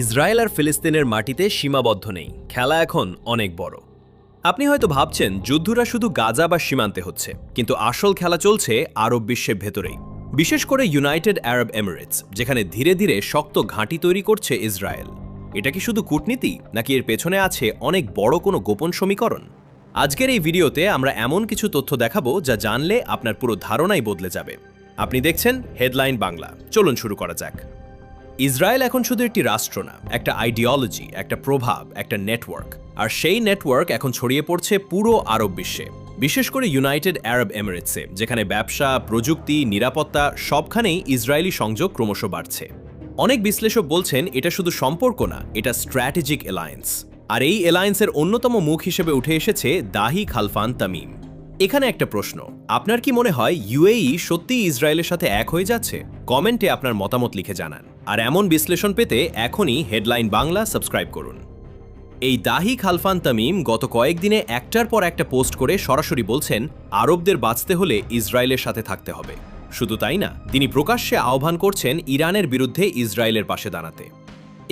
Israel আর ফিলিস্তিনের মাটিতে সীমাবদ্ধ নেই, খেলা এখন অনেক বড়। আপনি হয়তো ভাবছেন যুদ্ধটা শুধু গাজা বা সীমান্তে হচ্ছে, কিন্তু আসল খেলা চলছে আরব বিশ্বের ভেতরেই, বিশেষ করে ইউনাইটেড আরব এমিরেটস, যেখানে ধীরে ধীরে শক্ত ঘাঁটি তৈরি করছে ইসরায়েল। এটা কি শুধু কূটনীতি, নাকি এর পেছনে আছে অনেক বড় কোনো গোপন সমীকরণ? আজকের এই ভিডিওতে আমরা এমন কিছু তথ্য দেখাবো যা জানলে আপনার পুরো ধারণাই বদলে যাবে। আপনি দেখছেন হেডলাইন বাংলা। চলুন শুরু করা যাক। ইসরায়েল এখন শুধু একটি রাষ্ট্র না, একটা আইডিওলজি, একটা প্রভাব, একটা নেটওয়ার্ক। আর সেই নেটওয়ার্ক এখন ছড়িয়ে পড়ছে পুরো আরব বিশ্বে, বিশেষ করে ইউনাইটেড আরব এমিরেটসে, যেখানে ব্যবসা, প্রযুক্তি, নিরাপত্তা সবখানেই ইসরায়েলি সংযোগ ক্রমশ বাড়ছে। অনেক বিশ্লেষক বলছেন এটা শুধু সম্পর্ক না, এটা স্ট্র্যাটেজিক অ্যালায়েন্স। আর এই অ্যালায়েন্সের অন্যতম মুখ হিসেবে উঠে এসেছে দাহি খালফান তামিম। এখানে একটা প্রশ্ন, আপনার কি মনে হয় ইউএই সত্যিই ইসরায়েলের সাথে এক হয়ে যাচ্ছে? কমেন্টে আপনার মতামত লিখে জানান। আর এমন বিশ্লেষণ পেতে এখনই হেডলাইন বাংলা সাবস্ক্রাইব করুন। এই দাহি খালফান তামিম গত কয়েকদিনে একটার পর একটা পোস্ট করে সরাসরি বলছেন আরবদের বাঁচতে হলে ইসরায়েলের সাথে থাকতে হবে। শুধু তাই না, তিনি প্রকাশ্যে আহ্বান করছেন ইরানের বিরুদ্ধে ইসরায়েলের পাশে দাঁড়াতে।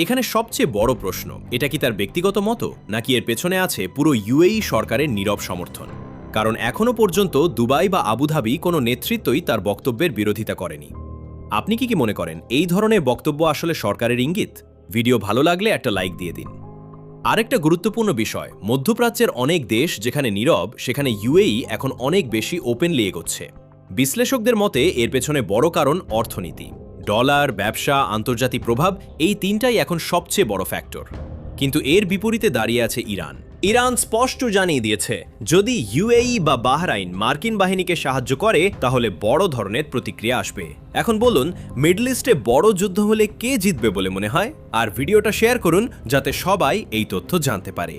এখানে সবচেয়ে বড় প্রশ্ন, এটা কি তার ব্যক্তিগত মত, নাকি এর পেছনে আছে পুরো ইউএই সরকারের নীরব সমর্থন? কারণ এখনও পর্যন্ত দুবাই বা আবুধাবি কোনো নেতৃত্বই তার বক্তব্যের বিরোধিতা করেনি। আপনি কি মনে করেন এই ধরনের বক্তব্য আসলে সরকারের ইঙ্গিত? ভিডিও ভালো লাগলে একটা লাইক দিয়ে দিন। আরেকটা গুরুত্বপূর্ণ বিষয়, মধ্যপ্রাচ্যের অনেক দেশ যেখানে নীরব, সেখানে ইউএই এখন অনেক বেশি ওপেনলি এগোচ্ছে। বিশ্লেষকদের মতে এর পেছনে বড় কারণ অর্থনীতি। ডলার, ব্যবসা, আন্তর্জাতিক প্রভাব, এই তিনটাই এখন সবচেয়ে বড় ফ্যাক্টর। কিন্তু এর বিপরীতে দাঁড়িয়ে আছে ইরান। ইরান স্পষ্ট জানিয়ে দিয়েছে, যদি ইউএই বা বাহরাইন মার্কিন বাহিনীকে সাহায্য করে তাহলে বড় ধরনের প্রতিক্রিয়া আসবে। এখন বলুন, মিডল ইস্টে বড় যুদ্ধ হলে কে জিতবে বলে মনে হয়? আর ভিডিওটা শেয়ার করুন যাতে সবাই এই তথ্য জানতে পারে।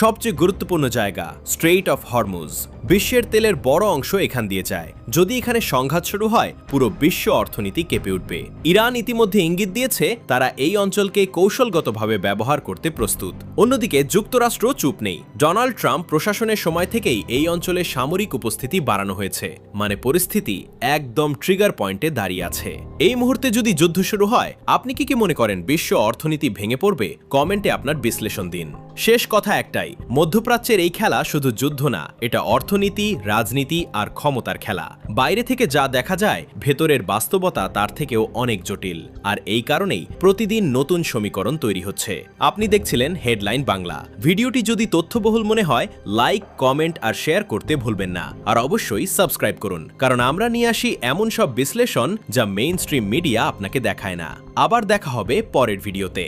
সবচেয়ে গুরুত্বপূর্ণ জায়গা, স্ট্রেইট অফ হরমুজ। বিশ্বের তেলের বড় অংশ এখান দিয়ে যায়। যদি এখানে সংঘাত শুরু হয়, পুরো বিশ্ব অর্থনীতি কেঁপে উঠবে। ইরান ইতিমধ্যে ইঙ্গিত দিয়েছে তারা এই অঞ্চলকে কৌশলগতভাবে ব্যবহার করতে প্রস্তুত। অন্যদিকে যুক্তরাষ্ট্র চুপ নেই। ডোনাল্ড ট্রাম্প প্রশাসনের সময় থেকেই এই অঞ্চলে সামরিক উপস্থিতি বাড়ানো হয়েছে। মানে পরিস্থিতি একদম ট্রিগার পয়েন্টে দাঁড়িয়ে আছে। এই মুহূর্তে যদি যুদ্ধ শুরু হয়, আপনি কি মনে করেন বিশ্ব অর্থনীতি ভেঙে পড়বে? কমেন্টে আপনার বিশ্লেষণ দিন। শেষ কথা একটাই, মধ্যপ্রাচ্যের এই খেলা শুধু যুদ্ধ না, এটা অর্থনীতি, রাজনীতি আর ক্ষমতার খেলা। বাইরে থেকে যা দেখা যায়, ভেতরের বাস্তবতা তার থেকেও অনেক জটিল। আর এই কারণেই প্রতিদিন নতুন সমীকরণ তৈরি হচ্ছে। আপনি দেখছিলেন হেডলাইন বাংলা। ভিডিওটি যদি তথ্যবহুল মনে হয়, লাইক, কমেন্ট আর শেয়ার করতে ভুলবেন না। আর অবশ্যই সাবস্ক্রাইব করুন, কারণ আমরা নিয়ে আসি এমন সব বিশ্লেষণ যা মেইনস্ট্রিম মিডিয়া আপনাকে দেখায় না। আবার দেখা হবে পরের ভিডিওতে।